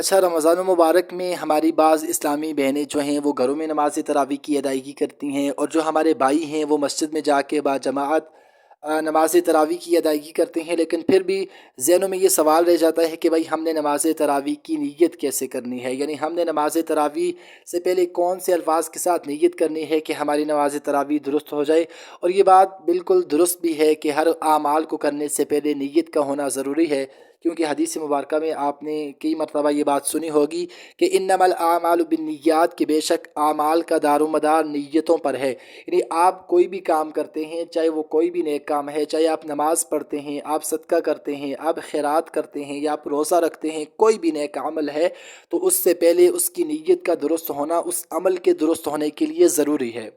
अच्छा, रमज़ान मुबारक में हमारी बाज़ इस्लामी बहनें जो हैं वो घरों में नमाज तरावी की अदायगी करती हैं, और जो हमारे भाई हैं वो मस्जिद में जाके बाजमात नमाज तरावी की अदायगी करते हैं। लेकिन फिर भी ज़हनों में ये सवाल रह जाता है कि भाई हमने नमाज तरावी की नीयत कैसे करनी है, यानी हमने नमाज तरावी से पहले कौन से अल्फाज के साथ नीयत करनी है कि हमारी नमाज तरावी दुरुस्त हो जाए। और ये बात बिल्कुल दुरुस्त भी है कि हर आमाल को करने से पहले नीयत का होना ज़रूरी है, क्योंकि हदीस मुबारक में आपने कई मरतबा ये बात सुनी होगी कि इन्नमल आमालु बिन्नियात, कि बेशक आमाल का दारोमदार नीयतों पर है। यानी आप कोई भी काम करते हैं, चाहे वो कोई भी नेक काम है, चाहे आप नमाज़ पढ़ते हैं, आप सदका करते हैं, आप खैरात करते हैं, या आप रोज़ा रखते हैं, कोई भी नेक अमल है, तो उससे पहले उसकी नीयत का दुरुस्त होना उस अमल के दुरुस्त होने के लिए ज़रूरी है।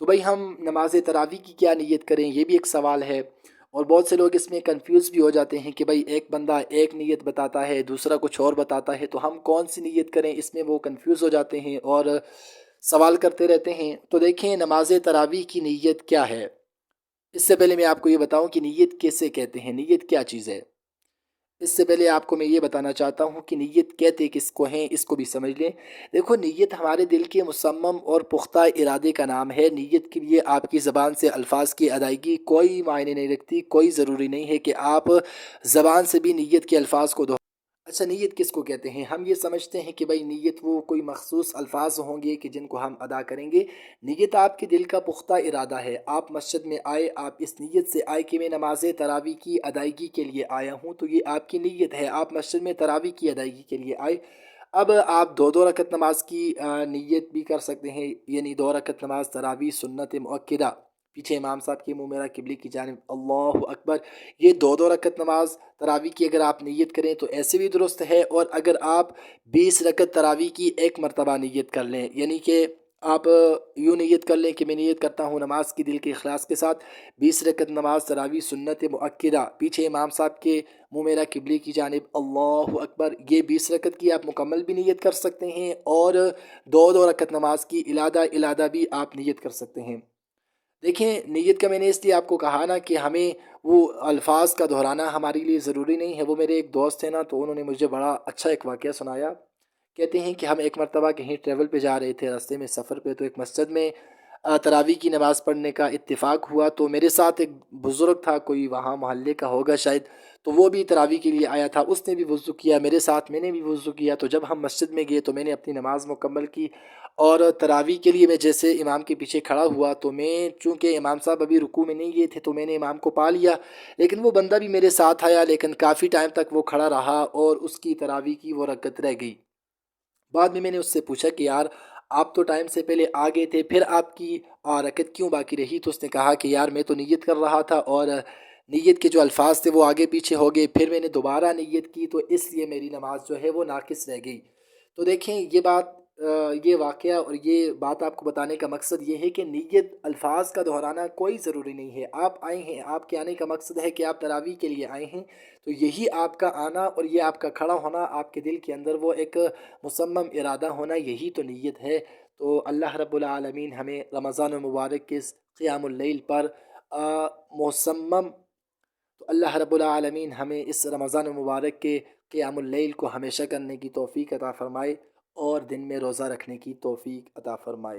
तो भाई हम नमाज तरावी की क्या नीयत करें, ये भी एक सवाल है। और बहुत से लोग इसमें कंफ्यूज भी हो जाते हैं कि भाई एक बंदा एक नीयत बताता है, दूसरा कुछ और बताता है, तो हम कौन सी नीयत करें, इसमें वो कंफ्यूज हो जाते हैं और सवाल करते रहते हैं। तो देखें, नमाज तरावी की नीयत क्या है। इससे पहले मैं आपको ये बताऊं कि नीयत कैसे कहते हैं, नीयत क्या चीज़ है। इससे पहले आपको मैं ये बताना चाहता हूँ कि नीयत कहते किसको हैं, इसको भी समझ लें। देखो, नीयत हमारे दिल के मुसम्मम और पुख्ता इरादे का नाम है। नीयत के लिए आपकी ज़बान से अल्फाज की अदायगी कोई मायने नहीं रखती, कोई ज़रूरी नहीं है कि आप ज़बान से भी नीयत के अल्फाज को। अच्छा, नीयत किसको कहते हैं? हम ये समझते हैं कि भाई नीयत वो कोई मखसूस अल्फाज होंगे कि जिनको हम अदा करेंगे। नीयत आपके दिल का पुख्ता इरादा है। आप मस्जिद में आए, आप इस नीयत से आए कि मैं नमाज तरावी की अदायगी के लिए आया हूँ, तो ये आपकी नीयत है। आप मस्जिद में तरावी की अदायगी के लिए आए। अब आप दो दो रकत नमाज की नीयत भी कर सकते हैं, यानी दो रकत नमाज तरावी सुन्नत मुअक्किदा, पीछे इमाम साहब की मुँह मेरा किबली की जानिब, अल्लाहु अकबर। ये दो दो रकत नमाज तरावी की अगर आप नीयत करें तो ऐसे भी दुरुस्त है। और अगर आप 20 रकत तरावी की एक मरतबा नीयत कर लें, यानी कि आप यूँ नीयत कर लें कि मैं नीयत करता हूँ नमाज की दिल के इखलास के साथ 20 रकत नमाज तरावी सुन्नत मुअक्किदा, पीछे इमाम साहब के मुँह मेरा किबली की जानिब, अल्लाहु अकबर। ये 20 रकत की आप मुकम्मल भी नीयत कर सकते हैं, और दो दो रकत नमाज की इलादा इलादा भी आप नीयत कर सकते हैं। देखें, नीयत का मैंने इसलिए आपको कहा ना कि हमें वो अल्फाज का दोहराना हमारे लिए ज़रूरी नहीं है। वो मेरे एक दोस्त हैं ना, तो उन्होंने मुझे बड़ा अच्छा एक वाक़या सुनाया। कहते हैं कि हम एक मरतबा कहीं ट्रैवल पे जा रहे थे, रास्ते में सफ़र पे, तो एक मस्जिद में तरावी की नमाज़ पढ़ने का इत्तेफाक हुआ। तो मेरे साथ एक बुज़ुर्ग था, कोई वहाँ मोहल्ले का होगा शायद, तो वो भी तरावी के लिए आया था। उसने भी वज़ू किया मेरे साथ, मैंने भी वज़ू किया। तो जब हम मस्जिद में गए तो मैंने अपनी नमाज़ मुकम्मल की, और तरावी के लिए मैं जैसे इमाम के पीछे खड़ा हुआ, तो मैं, चूँकि इमाम साहब अभी रुकू में नहीं गए थे, तो मैंने इमाम को पा लिया। लेकिन वो बंदा भी मेरे साथ आया, लेकिन काफ़ी टाइम तक वो खड़ा रहा और उसकी तरावी की वो रकत रह गई। बाद में मैंने उससे पूछा कि यार, आप तो टाइम से पहले आ गए थे, फिर आपकी रकत क्यों बाकी रही? तो उसने कहा कि यार, मैं तो नीयत कर रहा था, और नीयत के जो अल्फाज थे वो आगे पीछे हो गए, फिर मैंने दोबारा नीयत की, तो इसलिए मेरी नमाज जो है वो नाकिस रह गई। तो देखें, ये बात, ये वाक़या और ये बात आपको बताने का मकसद ये है कि नीयत अल्फाज का दोहराना कोई ज़रूरी नहीं है। आप आए हैं, आपके आने का मकसद है कि आप तरावी के लिए आए हैं, तो यही आपका आना और ये आपका खड़ा होना, आपके दिल के अंदर वो एक मुसम्मम इरादा होना, यही तो नीयत है। तो अल्लाह रब्बुल आलमीन हमें रमज़ान मुबारक के इस क़ियामुल लैल पर मुसम्मम, तो अल्लाह रब्बुल आलमीन हमें इस रमज़ान मुबारक के क़ियामुल लैल को हमेशा करने की तौफ़ीक अता फ़रमाए, और दिन में रोज़ा रखने की तौफ़ीक अता फ़रमाए।